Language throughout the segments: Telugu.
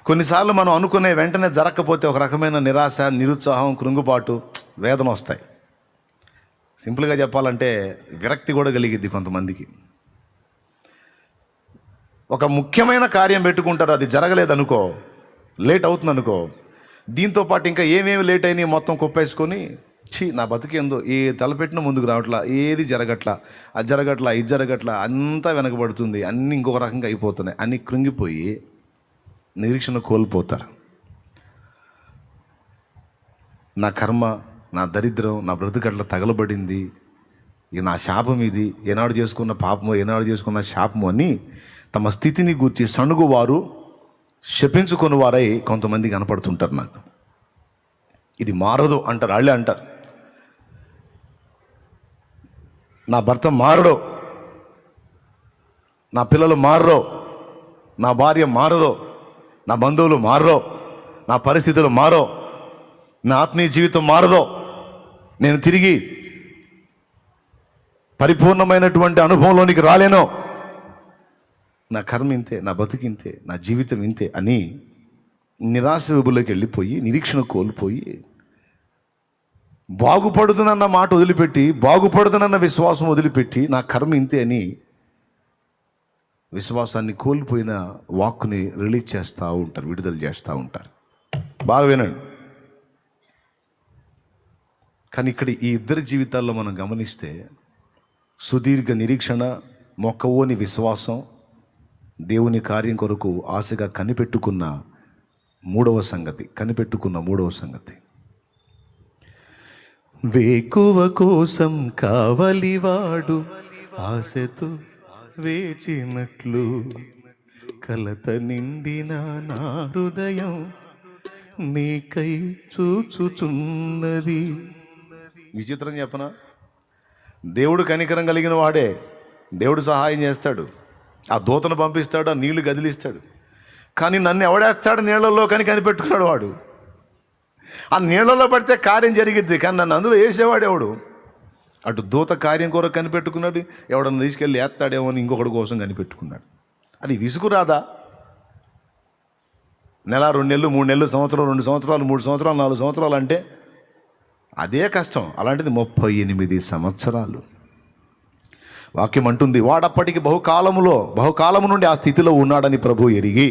కొన్నిసార్లు మనం అనుకునే వెంటనే జరగకపోతే ఒక రకమైన నిరాశ, నిరుత్సాహం, కృంగుబాటు, వేదన వస్తాయి. సింపుల్గా చెప్పాలంటే విరక్తి కూడా కలిగిద్ది కొంతమందికి. ఒక ముఖ్యమైన కార్యం పెట్టుకుంటారు, అది జరగలేదనుకో, లేట్ అవుతుంది అనుకో, దీంతో పాటు ఇంకా ఏమేమి లేట్ అయినాయి మొత్తం కుప్పేసుకొని, నా బతుకేందో ఏ తలపెట్టిన ముందుకు రావట్లా, ఏది జరగట్లా, అది జరగట్లా, ఇది జరగట్లా, అంతా వెనకబడుతుంది, అన్నీ ఇంకొక రకంగా అయిపోతున్నాయి అన్నీ కృంగిపోయి నిరీక్షణ కోల్పోతారు. నా కర్మ, నా దరిద్రం, నా బ్రతుకట్ల తగలబడింది, ఇది నా శాపం, ఇది ఏనాడు చేసుకున్న పాపము, ఏనాడు చేసుకున్న శాపము అని తమ స్థితిని గూర్చి సణుగువారు, శపించుకొని వారై కొంతమంది కనపడుతుంటారు నాకు. ఇది మారదు అంటారు, వాళ్ళే అంటారు. నా భర్త మారడో, నా పిల్లలు మారరో, నా భార్య మారదో, నా బంధువులు మారరో, నా పరిస్థితులు మారో, నా ఆత్మీయ జీవితం మారదో, నేను తిరిగి పరిపూర్ణమైనటువంటి అనుభవంలోనికి రాలేనో, నా కర్మ ఇంతే, నా బతుకింతే, నా జీవితం ఇంతే అని నిరాశ విభులోకి వెళ్ళిపోయి నిరీక్షణ కోల్పోయి బాగుపడుతున్న మాట వదిలిపెట్టి, బాగుపడుతున్న విశ్వాసం వదిలిపెట్టి నా కర్మ ఇంతే అని విశ్వాసాన్ని కోల్పోయిన వాక్కుని రిలీజ్ చేస్తూ ఉంటారు, విడుదల చేస్తూ ఉంటారు. బాగా వినండి. కానీ ఇక్కడ ఈ ఇద్దరి జీవితాల్లో మనం గమనిస్తే సుదీర్ఘ నిరీక్షణ, మొక్కవోని విశ్వాసం, దేవుని కార్యం కొరకు ఆశగా కనిపెట్టుకున్న మూడవ సంగతి, వేకువ కోసం కావలివాడు ఆశతో వేచినట్లు కలత నిండిన నా హృదయం నీకై చూచుచున్నది. విచిత్రం చెప్పనా? దేవుడు కనికరం కలిగిన వాడే, దేవుడు సహాయం చేస్తాడు, ఆ దూతను పంపిస్తాడు, ఆ నీళ్లు కదిలిస్తాడు. కానీ నన్ను ఎవడేస్తాడు నీళ్లలో కానీ కనిపెట్టుకున్నాడు వాడు. ఆ నీళ్లలో పడితే కార్యం జరిగిద్ది, కానీ నన్ను అందులో వేసేవాడు ఎవడు? అటు దూత కార్యం కొరకు కనిపెట్టుకున్నాడు, ఎవడన్నా తీసుకెళ్ళి వేస్తాడేమో అని ఇంకొకటి కోసం కనిపెట్టుకున్నాడు. అది విసుగురాదా? నెల, 2 నెలలు, 3 నెలలు, సంవత్సరం, 2 సంవత్సరాలు, 3 సంవత్సరాలు, 4 సంవత్సరాలు అంటే అదే కష్టం. అలాంటిది 38 సంవత్సరాలు. వాక్యం అంటుంది, వాడప్పటికి బహుకాలము నుండి ఆ స్థితిలో ఉన్నాడని ప్రభు ఎరిగి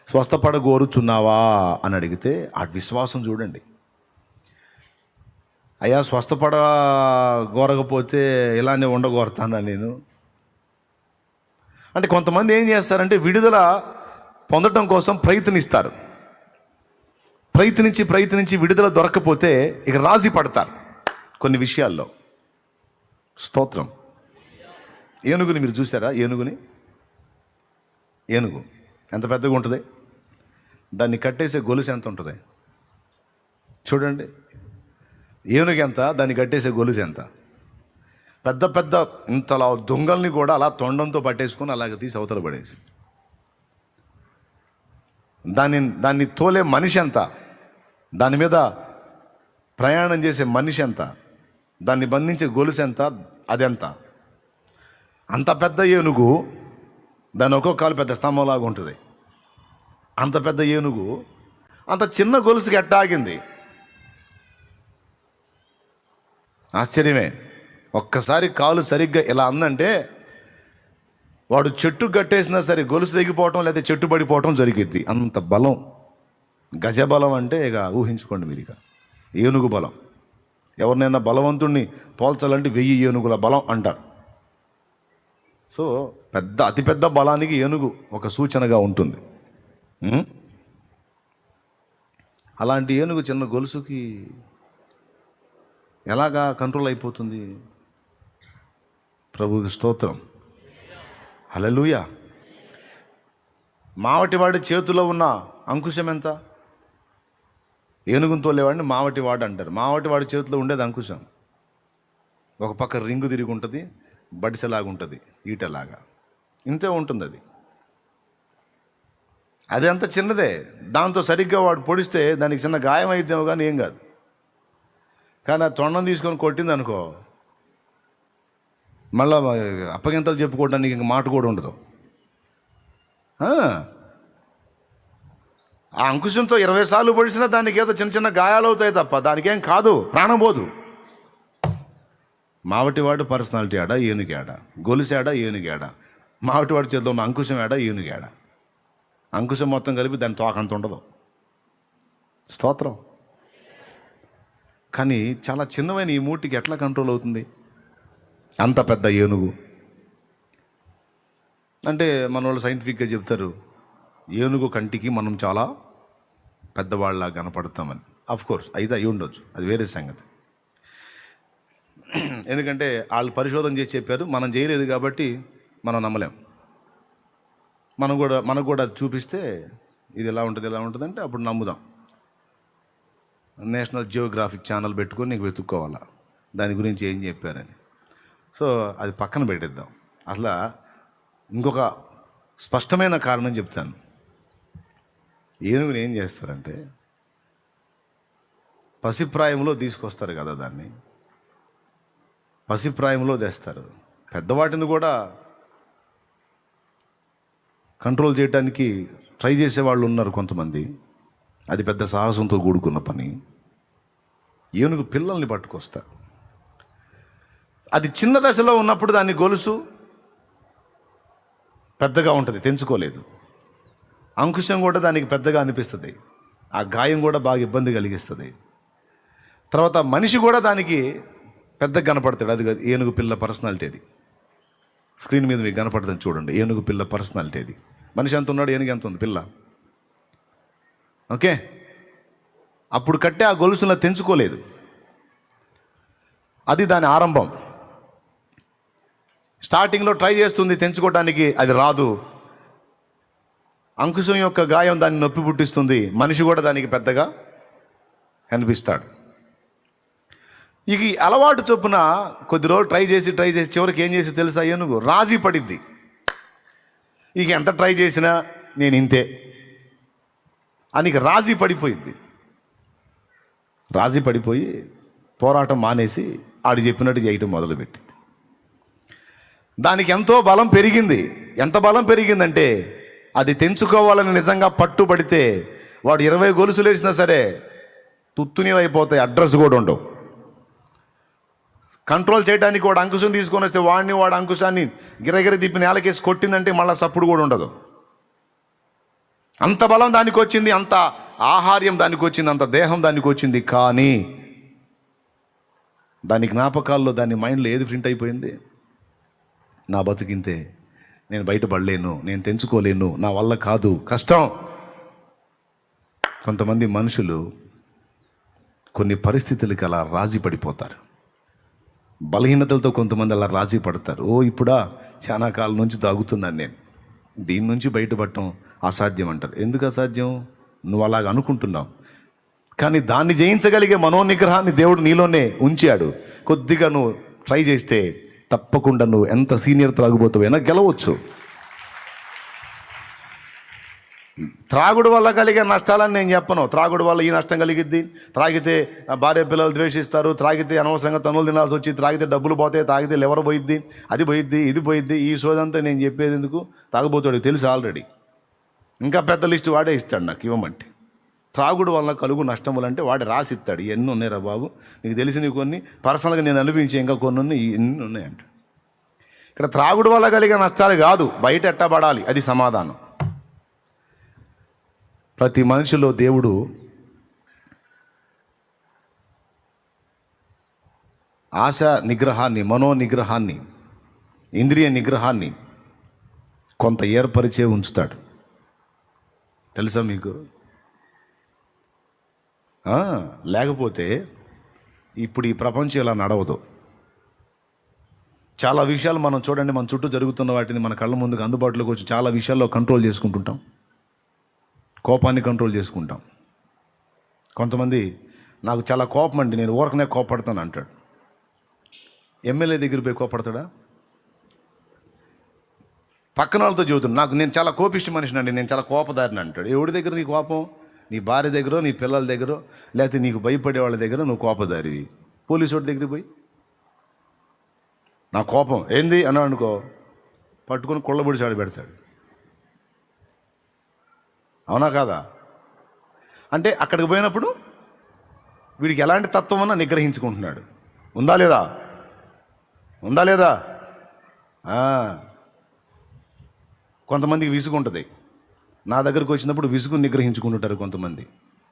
స్వస్థపడగోరుచున్నావా అని అడిగితే ఆ విశ్వాసం చూడండి. అయ్యా స్వస్థపడగోరకపోతే ఇలానే ఉండగోరుతానా నేను అంటే, కొంతమంది ఏం చేస్తారంటే విడుదల పొందటం కోసం ప్రయత్నిస్తారు. ప్రయత్నించి విడుదల దొరకకపోతే ఇక రాజీ పడతారు కొన్ని విషయాల్లో. స్తోత్రం. ఏనుగుని మీరు చూసారా? ఏనుగు ఎంత పెద్దగా ఉంటుంది, దాన్ని కట్టేసే గొలుసు ఎంత ఉంటుంది చూడండి. ఏనుగు ఎంత, దాన్ని కట్టేసే గొలుసు ఎంత. పెద్ద పెద్ద ఇంతలా దొంగల్ని కూడా అలా తొండంతో పట్టేసుకొని అలాగ తీసి అవతల పడేసి, దాన్ని తోలే మనిషి ఎంత, దాని మీద ప్రయాణం చేసే మనిషి ఎంత, దాన్ని బంధించే గొలుసు ఎంత, అదెంత. అంత పెద్ద ఏనుగు, దాని ఒక్కొక్క కాలు పెద్ద స్తంభంలాగా ఉంటుంది. అంత పెద్ద ఏనుగు అంత చిన్న గొలుసుకి ఎట్టాగింది? ఆశ్చర్యమే. ఒక్కసారి కాలు సరిగ్గా ఇలా అందంటే వాడు చెట్టు కట్టేసినా సరే గొలుసు తెగిపోవటం లేదా చెట్టు పడిపోవటం జరిగిద్ది. అంత బలం, గజబలం అంటే ఇక ఊహించుకోండి మీరు. ఇక ఏనుగు బలం, ఎవరినైనా బలవంతుణ్ణి పోల్చాలంటే 1000 ఏనుగుల బలం అంటారు. సో అతిపెద్ద బలానికి ఏనుగు ఒక సూచనగా ఉంటుంది. అలాంటి ఏనుగు చిన్న గొలుసుకి ఎలాగా కంట్రోల్ అయిపోతుంది? ప్రభువుకి స్తోత్రం, హల్లెలూయా. మావటివాడి చేతిలో ఉన్న అంకుశం ఎంత? ఏనుగుని తోలేవాడిని మావటివాడు అంటారు. మావటివాడి చేతిలో ఉండేది అంకుశం. ఒక పక్క రింగు తిరిగి ఉంటుంది, బడిసెలాగా ఉంటుంది, ఈటలాగా ఇంతే ఉంటుంది. అది అంత చిన్నదే. దాంతో సరిగ్గా వాడు పొడిస్తే దానికి చిన్న గాయం అయిద్దేమో కానీ ఏం కాదు. కానీ ఆ తొండం తీసుకొని కొట్టింది అనుకో, మళ్ళా అప్పగింతలు చెప్పుకోవడానికి ఇంక మాట కూడా ఉండదు. ఆ అంకుశంతో 20 సార్లు పొడిచినా దానికి ఏదో చిన్న చిన్న గాయాలు అవుతాయి తప్ప దానికేం కాదు, ప్రాణం పోదు. మావటివాడు పర్సనాలిటీ ఆడా, ఏనుగు ఆడ, గొలుసాడా, ఏనుగు ఆడ, మావటివాడి చేతిలో ఉన్న అంకుశం ఆడా, ఏనుగు ఆడ. అంకుశం మొత్తం కలిపి దాని తోకంత ఉండదు. స్తోత్రం. కానీ చాలా చిన్నమైన ఈ మూటికి ఎట్లా కంట్రోల్ అవుతుంది? అంత పెద్ద ఏనుగు అంటే మన వాళ్ళు సైంటిఫిక్గా చెప్తారు, ఏనుగు కంటికి మనం చాలా పెద్దవాళ్ళ కనపడతామని. కోర్స్ అయితే అయి ఉండొచ్చు, అది వేరే సంగతి. ఎందుకంటే వాళ్ళు పరిశోధన చేసి చెప్పారు, మనం చేయలేదు కాబట్టి మనం నమ్మలేం. మనకు కూడా అది చూపిస్తే ఇది ఎలా ఉంటుంది అంటే అప్పుడు నమ్ముదాం. నేషనల్ జియోగ్రాఫిక్ ఛానల్ పెట్టుకొని నీకు వెతుక్కోవాలా దాని గురించి ఏం చెప్పారని. సో అది పక్కన పెట్టేద్దాం. అసలు ఇంకొక స్పష్టమైన కారణం చెప్తాను. ఏనుగుని ఏం చేస్తారంటే పసిప్రాయంలో తీసుకొస్తారు కదా, దాన్ని పసిప్రాయంలో తెస్తారు. పెద్దవాటిని కూడా కంట్రోల్ చేయడానికి ట్రై చేసేవాళ్ళు ఉన్నారు కొంతమంది. అది పెద్ద సాహసంతో కూడుకున్న పని. ఏనుగు పిల్లల్ని పట్టుకొస్తారు. అది చిన్న దశలో ఉన్నప్పుడు దాన్ని గొలుసు పెద్దగా ఉంటుంది, తెంచుకోలేదు. అంకుశం కూడా దానికి పెద్దగా అనిపిస్తుంది, ఆ గాయం కూడా బాగా ఇబ్బంది కలిగిస్తుంది. తర్వాత మనిషి కూడా దానికి పెద్దగా కనపడతాడు. అది ఏనుగు పిల్ల పర్సనాలిటీ. అది స్క్రీన్ మీద మీకు కనపడుతుంది చూడండి, ఏనుగు పిల్ల పర్సనాలిటీ. అది మనిషి ఎంత ఉన్నాడు, ఏనుగు ఎంత ఉంది, పిల్ల. ఓకే, అప్పుడు కట్టే ఆ గొలుసులో తెంచుకోలేదు. అది దాని ఆరంభం. స్టార్టింగ్లో ట్రై చేస్తుంది తెంచుకోవడానికి, అది రాదు. అంకుశం యొక్క గాయం దాన్ని నొప్పి పుట్టిస్తుంది. మనిషి కూడా దానికి పెద్దగా కనిపిస్తాడు. ఇక అలవాటు చొప్పున కొద్ది రోజులు ట్రై చేసి చివరికి ఏం చేసి తెలుసా, ఏనుగు రాజీ పడిద్ది. ఇక ఎంత ట్రై చేసినా నేను ఇంతే అని రాజీ పడిపోయింది. రాజీ పడిపోయి పోరాటం మానేసి ఆడు చెప్పినట్టు చేయటం మొదలుపెట్టింది. దానికి ఎంతో బలం పెరిగింది. ఎంత బలం పెరిగిందంటే అది తెంచుకోవాలని నిజంగా పట్టుబడితే వాడు 20 గొలుసులు వేసినా సరే తుత్తునీలు అయిపోతాయి, అడ్రస్ కూడా ఉండవు. కంట్రోల్ చేయడానికి వాడు అంకుశం తీసుకొని వస్తే వాడు అంకుశాన్ని గిరగిర తిప్పి నేలకేసి కొట్టిందంటే మళ్ళీ సప్పుడు కూడా ఉండదు. అంత బలం దానికి వచ్చింది, అంత ఆహార్యం దానికి వచ్చింది, అంత దేహం దానికి వచ్చింది. కానీ దాని జ్ఞాపకాల్లో, దాని మైండ్లో ఏది ప్రింట్ అయిపోయింది? నా బతుకింతే, నేను బయటపడలేను, నేను తెంచుకోలేను, నా వల్ల కాదు, కష్టం. కొంతమంది మనుషులు కొన్ని పరిస్థితులకి అలా రాజీ పడిపోతారు. బలహీనతలతో కొంతమంది అలా రాజీ పడతారు. ఇప్పుడా చాలా కాలం నుంచి తాగుతున్నాను నేను, దీని నుంచి బయటపడటం అసాధ్యం అంటారు. ఎందుకు అసాధ్యం? నువ్వు అలాగ అనుకుంటున్నావు. కానీ దాన్ని జయించగలిగే మనోనిగ్రహాన్ని దేవుడు నీలోనే ఉంచాడు. కొద్దిగా నువ్వు ట్రై చేస్తే తప్పకుండా నువ్వు ఎంత సీనియర్ త్రాగుబోతువైనా గెలవచ్చు. త్రాగుడు వల్ల కలిగే నష్టాలని నేను చెప్పను. త్రాగుడు వల్ల ఈ నష్టం కలిగిద్ది, త్రాగితే భార్య పిల్లలు ద్వేషిస్తారు, త్రాగితే అనవసరంగా తనులు తినాల్సి వచ్చి, త్రాగితే డబ్బులు పోతాయి, తాగితే లివర్ పోయిద్ది, అది పోయిద్ది, ఇది పోయిద్ది. ఈ సోదంతా నేను చెప్పేది ఎందుకు? తాగుబోతాడు తెలుసు ఆల్రెడీ. ఇంకా పెద్ద లిస్టు వాడే ఇస్తాడు నాకు ఇవ్వమంటే. త్రాగుడు వల్ల కలుగు నష్టములంటే వాడు రాసి ఇస్తాడు. ఎన్ని ఉన్నాయిరా బాబు, నీకు తెలిసినవి కొన్ని, పర్సనల్గా నేను అనిపించే ఇంకా కొన్ని ఉన్నాయి, ఎన్ని ఉన్నాయంట. ఇక్కడ త్రాగుడు వల్ల కలిగే నష్టాలు కాదు, బయట ఎట్టబడాలి, అది సమాధానం. ప్రతి మనిషిలో దేవుడు ఆశ నిగ్రహాన్ని, మనో నిగ్రహాన్ని, ఇంద్రియ నిగ్రహాన్ని కొంత ఏర్పరిచే ఉంచుతాడు. తెలుసా మీకు? లేకపోతే ఇప్పుడు ఈ ప్రపంచం ఇలా నడవదు. చాలా విషయాలు మనం చూడండి, మన చుట్టూ జరుగుతున్న వాటిని మన కళ్ళ ముందుకు అందుబాటులోకి వచ్చి చాలా విషయాల్లో కంట్రోల్ చేసుకుంటుంటాం. కోపాన్ని కంట్రోల్ చేసుకుంటాం. కొంతమంది నాకు చాలా కోపం అండి, నేను ఊరకనే కోపడతాను అంటాడు. ఎమ్మెల్యే దగ్గర పోయి కోపడతాడా? పక్కన వాళ్ళతో చెబుతున్నాడు, నేను చాలా కోపిష్టి మనిషిని అండి, నేను చాలా కోపదారిని అంటాడు. ఎవడి దగ్గర నీ కోపం? నీ భార్య దగ్గర, నీ పిల్లల దగ్గర, లేకపోతే నీకు భయపడే వాళ్ళ దగ్గర నువ్వు కోపదారివి. పోలీసు వాడి దగ్గరికి పోయి నా కోపం ఏంది అని అనుకో, పట్టుకొని కొళ్ళబొడి చాడి పెడతాడు. అవునా కాదా? అంటే అక్కడికి పోయినప్పుడు వీడికి ఎలాంటి తత్వం అన్నా నిగ్రహించుకుంటున్నాడు. ఉందా లేదా? ఉందా లేదా? కొంతమందికి విసుగు ఉంటుంది. నా దగ్గరకు వచ్చినప్పుడు విసుగు నిగ్రహించుకుంటుంటారు కొంతమంది.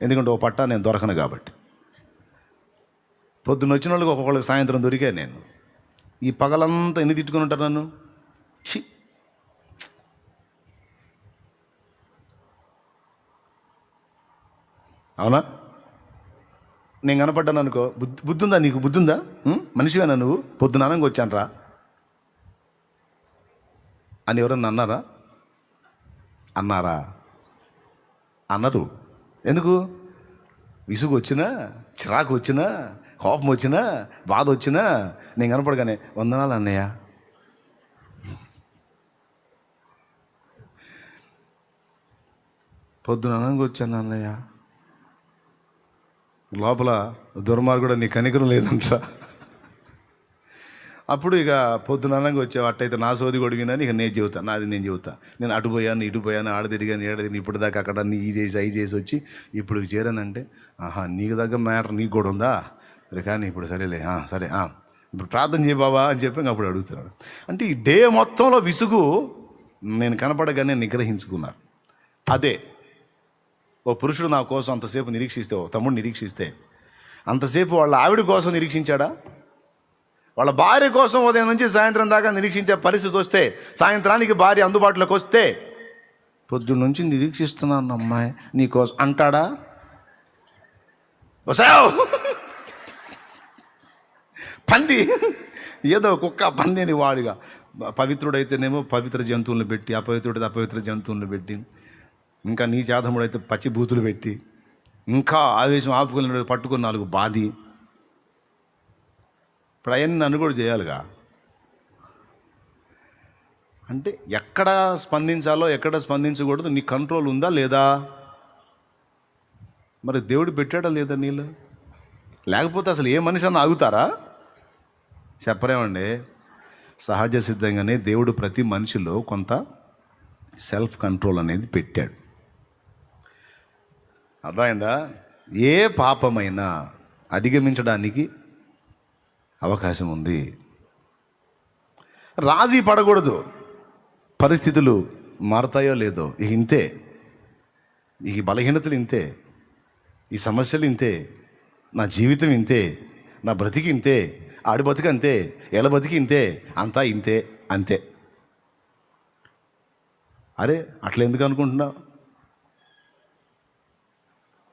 ఎందుకంటే ఓ పట్టా నేను దొరకను కాబట్టి. పొద్దున్న వచ్చిన వాళ్ళకి ఒక్కొక్కళ్ళకి సాయంత్రం దొరికాను నేను. ఈ పగలంతా ఎన్ని తిట్టుకుని ఉంటారు నన్ను. ఛీ, అవునా? నేను కనపడ్డాను అనుకో, బుద్ధి ఉందా నీకు? బుద్ధి ఉందా? మనిషివేనా నువ్వు? పొద్దున అనంగా వచ్చాను రా అని ఎవరన్నా అన్నారా? అన్నారు. ఎందుకు? విసుగు వచ్చినా, చిరాకు వచ్చినా, కోపం వచ్చినా, బాధ వచ్చినా నేను కనపడగానే వందనాలు అన్నయ్య, పొద్దున అనంగా వచ్చాను అన్నయ్య. లోపల దుర్మార్గుడు నీ కనికరం లేదంట. అప్పుడు ఇక పొద్దుననంగా వచ్చావు అట్టయితే నా సోది కొడిగిందని ఇక నేను చెబుతా, నాది నేను చెబుతా. నేను అటు పోయాను ఇటు పోయాను, ఆడదిరిగాను ఏడదిరిగి ఇప్పుడు దాకా అక్కడ నీ చేసి అవి చేసి వచ్చి ఇప్పుడు చేరానంటే, నీకు దగ్గర మ్యాటర్ నీకు కూడా ఉందా? కానీ ఇప్పుడు సరేలే, సరే ఇప్పుడు ప్రార్థన చేయ బాబా అని చెప్పి అప్పుడు అడుగుతున్నాడు. అంటే ఈ డే మొత్తంలో విసుగు నేను కనపడగానే నిగ్రహించుకున్నారు. అదే ఓ పురుషుడు నా కోసం అంతసేపు నిరీక్షిస్తే, ఓ తమ్ముడు నిరీక్షిస్తే, అంతసేపు వాళ్ళ ఆవిడ కోసం నిరీక్షించాడా? వాళ్ళ భార్య కోసం ఉదయం నుంచి సాయంత్రం దాకా నిరీక్షించే పరిస్థితి వస్తే, సాయంత్రానికి భార్య అందుబాటులోకి వస్తే, పొద్దున్న నుంచి నిరీక్షిస్తున్నాను అమ్మాయి నీకోసం అంటాడా? వసావ్ పంది, ఏదో కుక్క పంది అని వాడుగా. పవిత్రుడైతేనేమో పవిత్ర జంతువులను పెట్టి, అపవిత్రుడైతే అపవిత్ర జంతువులను పెట్టి, ఇంకా నీ చేతముడైతే పచ్చి బూతులు పెట్టి, ఇంకా ఆవేశం ఆపుకుని పట్టుకుని 4 బాధి. ఇప్పుడు అవన్నీ నన్ను కూడా చేయాలిగా. అంటే ఎక్కడ స్పందించాలో ఎక్కడ స్పందించకూడదు నీ కంట్రోల్ ఉందా లేదా? మరి దేవుడు పెట్టాడా లేదా నీళ్ళు? లేకపోతే అసలు ఏ మనిషి అన్న ఆగుతారా? చెప్పరేమండి. సహజ సిద్ధంగానే దేవుడు ప్రతి మనిషిలో కొంత సెల్ఫ్ కంట్రోల్ అనేది పెట్టాడు. అర్థమైందా? ఏ పాపమైనా అధిగమించడానికి అవకాశం ఉంది. రాజీ పడకూడదు. పరిస్థితులు మారతాయో లేదో, ఇక ఇంతే, ఈ బలహీనతలు ఇంతే, ఈ సమస్యలు ఇంతే, నా జీవితం ఇంతే, నా బ్రతికి ఇంతే, ఆడి బతికి అంతే, ఎల బతికి ఇంతే, అంతా ఇంతే, అంతే. అరే అట్లా ఎందుకు అనుకుంటున్నావు?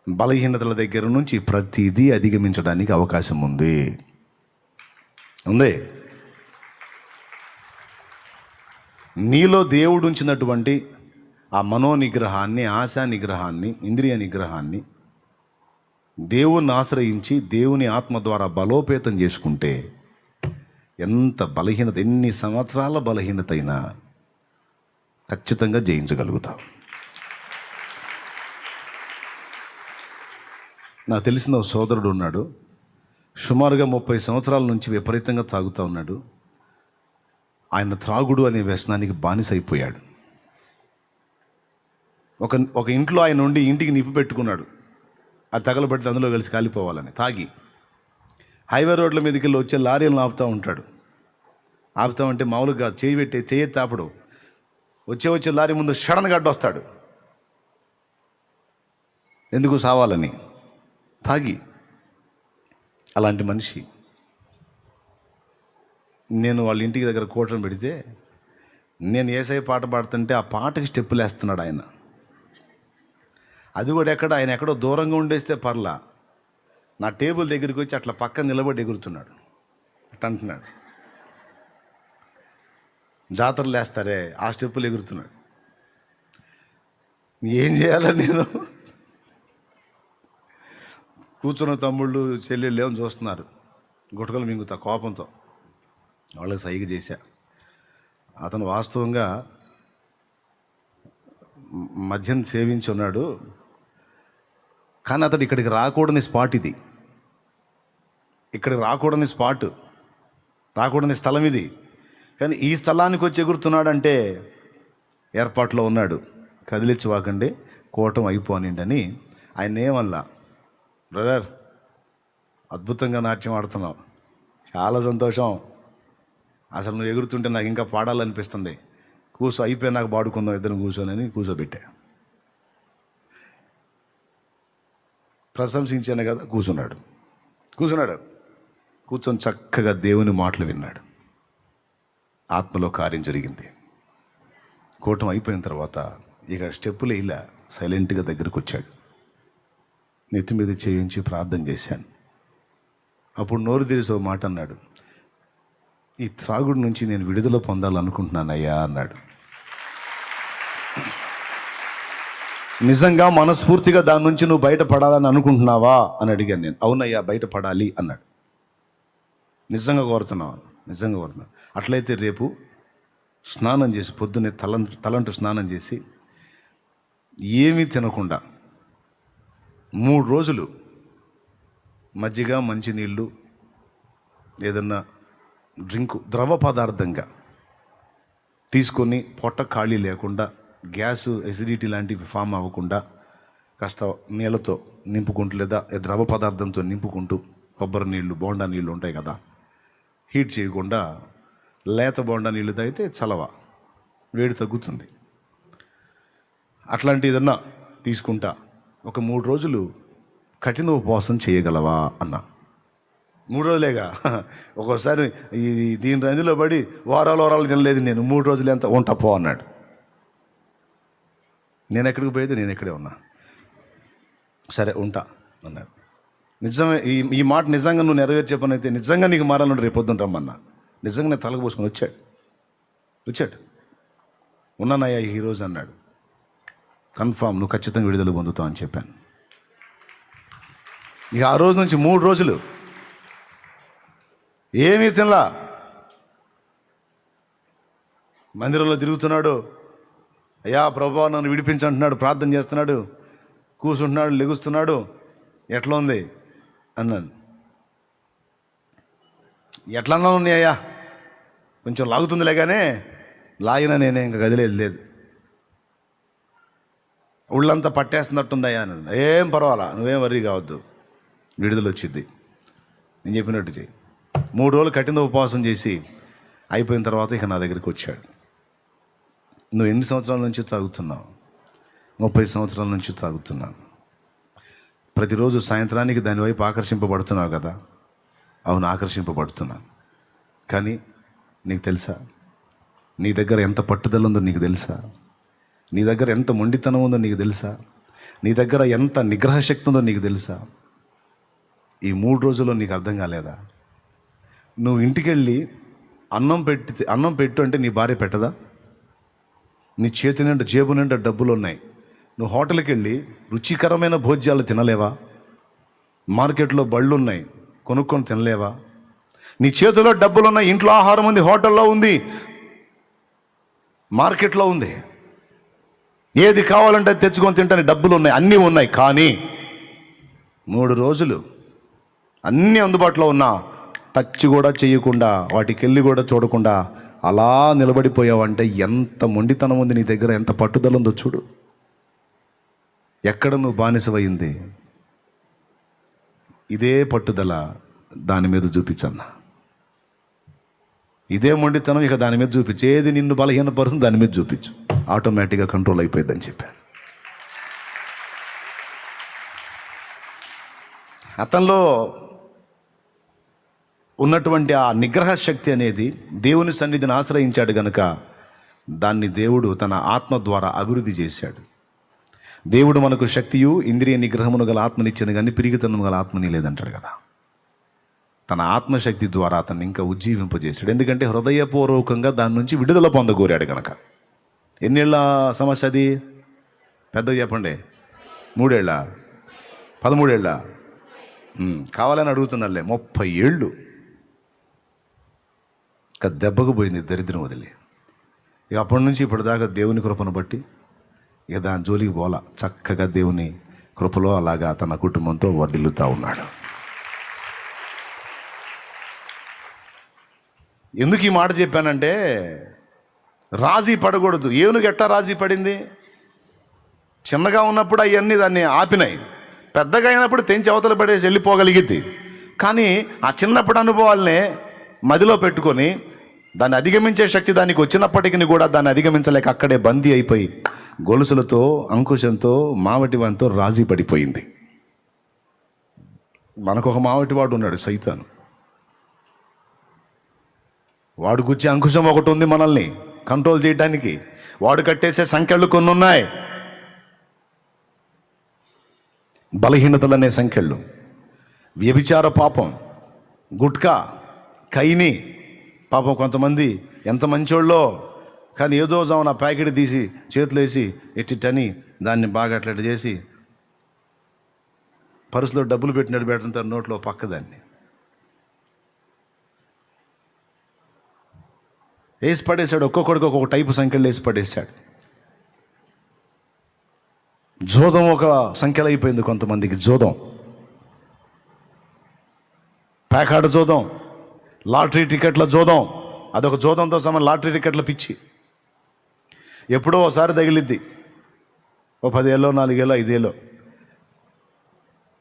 బలహీనతల దగ్గర నుంచి ప్రతిదీ అధిగమించడానికి అవకాశం ఉంది. నీలో దేవుడు ఉంచినటువంటి ఆ మనోనిగ్రహాన్ని, ఆశా నిగ్రహాన్ని, ఇంద్రియ నిగ్రహాన్ని దేవుణ్ణి ఆశ్రయించి దేవుని ఆత్మ ద్వారా బలోపేతం చేసుకుంటే ఎంత బలహీనత, ఎన్ని సంవత్సరాల బలహీనత అయినా ఖచ్చితంగా జయించగలుగుతావు. నాకు తెలిసిన ఒక సోదరుడు ఉన్నాడు. సుమారుగా 30 సంవత్సరాల నుంచి విపరీతంగా తాగుతూ ఉన్నాడు. ఆయన త్రాగుడు అనే వ్యసనానికి బానిస అయిపోయాడు. ఒక ఇంట్లో ఆయన ఉండి ఇంటికి నిప్పు పెట్టుకున్నాడు. అది తగలబెడితే అందులో కలిసి కాలిపోవాలని తాగి హైవే రోడ్ల మీదకి వెళ్ళి వచ్చే లారీలను ఆపుతూ ఉంటాడు. ఆపుతామంటే మామూలుగా చేయి తాపడు. వచ్చే లారీ ముందు సడన్గా అడ్డొస్తాడు. ఎందుకు? సావాలని. తాగి. అలాంటి మనిషి. నేను వాళ్ళ ఇంటికి దగ్గర కూటను పెడితే నేను యేసయ్య పాట పాడుతుంటే ఆ పాటకి స్టెప్పులు వేస్తున్నాడు ఆయన. అది కూడా ఆయన ఎక్కడో దూరంగా ఉండేస్తే పర్లా, నా టేబుల్ దగ్గరికి వచ్చి అట్లా పక్కన నిలబడి ఎగురుతున్నాడు. అట్ట అంటున్నాడు. జాతరలు వేస్తారే ఆ స్టెప్పులు ఎగురుతున్నాడు. ఏం చేయాలని నేను కూర్చున్న తమ్ముళ్ళు చెల్లెళ్ళు ఏమని చూస్తున్నారు. గుటకలు మింగుతా కోపంతో వాళ్ళకి సైగ చేశా. అతను వాస్తవంగా మద్యం సేవించి ఉన్నాడు. కానీ అతడు ఇక్కడికి రాకూడని స్పాట్ ఇది. ఇక్కడికి రాకూడని స్పాట్, రాకూడని స్థలం ఇది. కానీ ఈ స్థలానికి వచ్చి ఎగురుతున్నాడంటే ఏర్పాట్లో ఉన్నాడు. కదిలించవాకండి, కూటం అయిపోనిండని ఆయన ఏమల్లా, బ్రదర్ అద్భుతంగా నాట్యం ఆడుతున్నావు, చాలా సంతోషం, అసలు నువ్వు ఎగురుతుంటే నాకు ఇంకా పాడాలనిపిస్తుంది, కూర్చో, అయిపోయి నాకు పాడుకుందాం ఇద్దరం కూర్చోనని కూర్చోబెట్టా. ప్రశంసించాను కదా, కూర్చున్నాడు. కూర్చొని చక్కగా దేవుని మాటలు విన్నాడు. ఆత్మలో కార్యం జరిగింది. కూటం అయిపోయిన తర్వాత ఇక స్టెప్పులు ఇలా సైలెంట్గా దగ్గరకు వచ్చాడు. నెత్తి మీద చేయించి ప్రార్థన చేశాను. అప్పుడు నోరు తెరిసి ఒక మాట అన్నాడు, ఈ త్రాగుడు నుంచి నేను విడుదల పొందాలనుకుంటున్నానయ్యా అన్నాడు. నిజంగా మనస్ఫూర్తిగా దాని నుంచి నువ్వు బయటపడాలని అనుకుంటున్నావా అని అడిగాను నేను. అవునయ్యా బయటపడాలి అన్నాడు. నిజంగా కోరుతున్నావా? నిజంగా కోరుతున్నా. అట్లయితే రేపు స్నానం చేసి పొద్దున్నే తలంటు స్నానం చేసి ఏమీ తినకుండా 3 రోజులు మజ్జిగ, మంచినీళ్ళు, ఏదన్నా డ్రింకు ద్రవ పదార్థంగా తీసుకొని పొట్ట ఖాళీ లేకుండా, గ్యాసు ఎసిడిటీ లాంటివి ఫామ్ అవ్వకుండా కాస్త నీళ్ళతో నింపుకుంటూ లేదా ద్రవ పదార్థంతో నింపుకుంటూ, కొబ్బరి నీళ్ళు, బోండా నీళ్ళు ఉంటాయి కదా, హీట్ చేయకుండా లేత బోండా నీళ్ళు తాగితే చలవ, వేడి తగ్గుతుంది. అట్లాంటి ఏదన్నా తీసుకుంటా ఒక 3 రోజులు కఠిన ఉపవాసం చేయగలవా అన్నా. 3 రోజులేగా, ఒక్కోసారి దీని రంజులో పడి వారాలు తినలేదు నేను, 3 రోజులు ఎంత ఉంటా పో అన్నాడు. నేను ఎక్కడికి పోయేది, నేను ఎక్కడే ఉన్నా, సరే ఉంటా అన్నాడు. నిజమే, ఈ మాట నిజంగా నువ్వు నెరవేర్చే పని అయితే నిజంగా నీకు మారాలంటే రేపు పొద్దున రమ్మన్నా. నిజంగా తలకు పోసుకొని వచ్చాడు. ఉన్నానయ్యా ఈరోజు అన్నాడు. కన్ఫామ్, నువ్వు ఖచ్చితంగా విడుదల పొందుతావు అని చెప్పాను. ఇక ఆ రోజు నుంచి 3 రోజులు ఏమీ తినలా, మందిరంలో తిరుగుతున్నాడు. అయ్యా ప్రభువా నన్ను విడిపించంటున్నాడు, ప్రార్థన చేస్తున్నాడు, కూర్చుంటున్నాడు, లెగుస్తున్నాడు. ఎట్లా ఉంది అన్నాను. ఎట్లన్నా ఉన్నాయి అయ్యా, కొంచెం లాగుతుందిలే కానీ లాగినా నేనే ఇంకా గదిలేదు లేదు, ఒళ్ళంతా పట్టేస్తున్నట్టుందయ్యా అన్నాను. ఏం పర్వాలా, నువ్వేం వర్రీ కావద్దు, విడుదల వచ్చింది, నేను చెప్పినట్టు చెయ్యి. 3 రోజులు కఠిన ఉపవాసం చేసి అయిపోయిన తర్వాత ఇక నా దగ్గరికి వచ్చాడు. నువ్వు ఎన్ని సంవత్సరాల నుంచి తాగుతున్నావు? 30 సంవత్సరాల నుంచి తాగుతున్నాను. ప్రతిరోజు సాయంత్రానికి దాని వైపు ఆకర్షింపబడుతున్నావు కదా? అవును, ఆకర్షింపబడుతున్నాను. కానీ నీకు తెలుసా, నీ దగ్గర ఎంత పట్టుదల ఉందో నీకు తెలుసా? నీ దగ్గర ఎంత మొండితనం ఉందో నీకు తెలుసా? నీ దగ్గర ఎంత నిగ్రహ శక్తి ఉందో నీకు తెలుసా? ఈ 3 రోజుల్లో నీకు అర్థం కాలేదా? నువ్వు ఇంటికి వెళ్ళి అన్నం పెట్టు అంటే నీ భార్య పెట్టదా? నీ చేతి నిండా, జేబు నిండా డబ్బులు ఉన్నాయి, నువ్వు హోటల్కి వెళ్ళి రుచికరమైన భోజ్యాలు తినలేవా? మార్కెట్లో బళ్ళు ఉన్నాయి, కొనుక్కొని తినలేవా? నీ చేతిలో డబ్బులు ఉన్నాయి, ఇంట్లో ఆహారం ఉంది, హోటల్లో ఉంది, మార్కెట్లో ఉంది, ఏది కావాలంటే తెచ్చుకొని తింటానికి డబ్బులు ఉన్నాయి, అన్నీ ఉన్నాయి. కానీ 3 రోజులు అన్నీ అందుబాటులో ఉన్నా టచ్ కూడా చేయకుండా, వాటికి వెళ్ళి కూడా చూడకుండా అలా నిలబడిపోయావంటే ఎంత మొండితనం ఉంది నీ దగ్గర, ఎంత పట్టుదల ఉందో చూడు. ఎక్కడ నువ్వు బానిసవయింది? ఇదే పట్టుదల దాని మీద చూపించన్నా, ఇదే మొండితనం ఇక దాని మీద చూపించు. ఏది నిన్ను బలహీనపరుస్తుంది దాని మీద చూపించు, ఆటోమేటిక్గా కంట్రోల్ అయిపోయిందని చెప్పాను. అతనిలో ఉన్నటువంటి ఆ నిగ్రహ శక్తి అనేది దేవుని సన్నిధిని ఆశ్రయించాడు గనుక దాన్ని దేవుడు తన ఆత్మ ద్వారా అభివృద్ధి చేశాడు. దేవుడు మనకు శక్తియు ఇంద్రియ నిగ్రహమును గల ఆత్మనిచ్చాను కానీ పిరిగితనము గల ఆత్మని లేదంటాడు కదా. తన ఆత్మశక్తి ద్వారా అతన్ని ఇంకా ఉజ్జీవింపజేశాడు. ఎందుకంటే హృదయపూర్వకంగా దాని నుంచి విడుదల పొందగోరాడు కనుక. ఎన్నేళ్ళ సమస్య అది? పెద్దగా చెప్పండి. 3 ఏళ్ళ? 13 ఏళ్ళ? కావాలని అడుగుతున్నారులే. 30 ఏళ్ళు ఇక దెబ్బకు పోయింది దరిద్రం వదిలి. ఇక అప్పటి నుంచి ఇప్పటిదాకా దేవుని కృపను బట్టి ఇక దాని జోలికి పోలా, చక్కగా దేవుని కృపలో అలాగా తన కుటుంబంతో వర్ధిల్లుతూ ఉన్నాడు. ఎందుకు ఈ మాట చెప్పానంటే, రాజీ పడకూడదు. ఏనుగు ఎట్టా రాజీ పడింది? చిన్నగా ఉన్నప్పుడు అవన్నీ దాన్ని ఆపినాయి. పెద్దగా అయినప్పుడు తెంచి అవతల పడేసి వెళ్ళిపోగలిగిద్ది. కానీ ఆ చిన్నప్పుడు అనుభవాలనే మదిలో పెట్టుకొని దాన్ని అధిగమించే శక్తి దానికి వచ్చినప్పటికీ కూడా దాన్ని అధిగమించలేక అక్కడే బందీ అయిపోయి గొలుసులతో, అంకుశంతో, మావటివానితో రాజీ పడిపోయింది. మనకొక మావటివాడు ఉన్నాడు, సైతాను. వాడు గుచ్చే అంకుశం ఒకటి ఉంది మనల్ని కంట్రోల్ చేయడానికి. వాడు కట్టేసే సంఖ్యలు కొన్ని ఉన్నాయి, బలహీనతలు అనే సంఖ్యలు. వ్యభిచార పాపం, గుట్కా, కైని పాపం. కొంతమంది ఎంత మంచోళ్ళో కానీ ఏదో జామున ప్యాకెట్ తీసి చేతులు వేసి ఎట్టిట్టని దాన్ని బాగా అట్లా చేసి పర్సులో డబ్బులు పెట్టినట్టు పెడుతుంటారు, నోట్లో పక్కదాన్ని వేసి పడేశాడు. ఒక్కొక్కడికి ఒక్కొక్క టైపు సంఖ్యలు వేసి పడేశాడు. జోదం ఒక సంఖ్యలు అయిపోయింది కొంతమందికి. జోదం, ప్యాకాడు జోదం, లాటరీ టికెట్ల జోదం, అదొక జోదంతో సమానం. లాటరీ టికెట్ల పిచ్చి ఎప్పుడో ఒకసారి తగిలిద్ది, ఓ 10 ఏళ్ళో 4 ఏళ్ళో 5 ఏళ్ళో.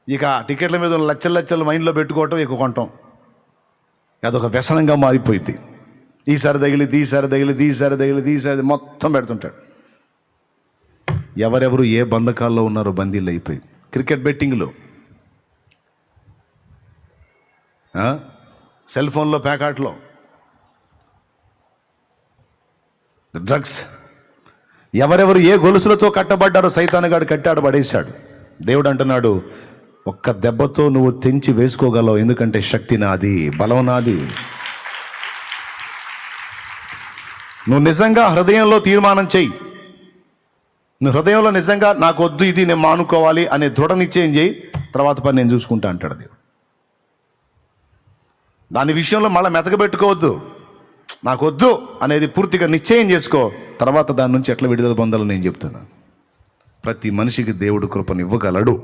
ఇక టికెట్ల మీద లచ్చలు లచ్చలు మైండ్లో పెట్టుకోవటం, ఎక్కువ కొనటం, అదొక వ్యసనంగా మారిపోయింది. ఈసారి తగిలిద్ది, ఈసారి తగిలిద్ది, ఈసారి తగిలిద్ది, ఈసారి మొత్తం పెడుతుంటాడు. ఎవరెవరు ఏ బంధకాల్లో ఉన్నారో బందీలు అయిపోయి. క్రికెట్ బెట్టింగ్లో, సెల్ ఫోన్లో, ప్యాకాట్లో, డ్రగ్స్, ఎవరెవరు ఏ గొలుసులతో కట్టబడ్డారో సైతానుగాడు కట్టాడు, పడేశాడు. దేవుడు అంటున్నాడు, ఒక్క దెబ్బతో నువ్వు తెంచి వేసుకోగలవు, ఎందుకంటే శక్తి నాది, బలం నాది. నువ్వు నిజంగా హృదయంలో తీర్మానం చెయ్యి. నువ్వు హృదయంలో నిజంగా నాకు వద్దు, ఇది నేను మానుకోవాలి అనే దృఢ నిశ్చయం చేయి. తర్వాత పని నేను చూసుకుంటా అంటాడు దేవుడు. దాని విషయంలో మళ్ళీ మెతకబెట్టుకోవద్దు. నాకు వద్దు అనేది పూర్తిగా నిశ్చయం చేసుకో. తర్వాత దాని నుంచి ఎట్లా విడుదల పొందాలో నేను చెప్తున్నాను. ప్రతి మనిషికి దేవుడు కృపను ఇవ్వగలడు.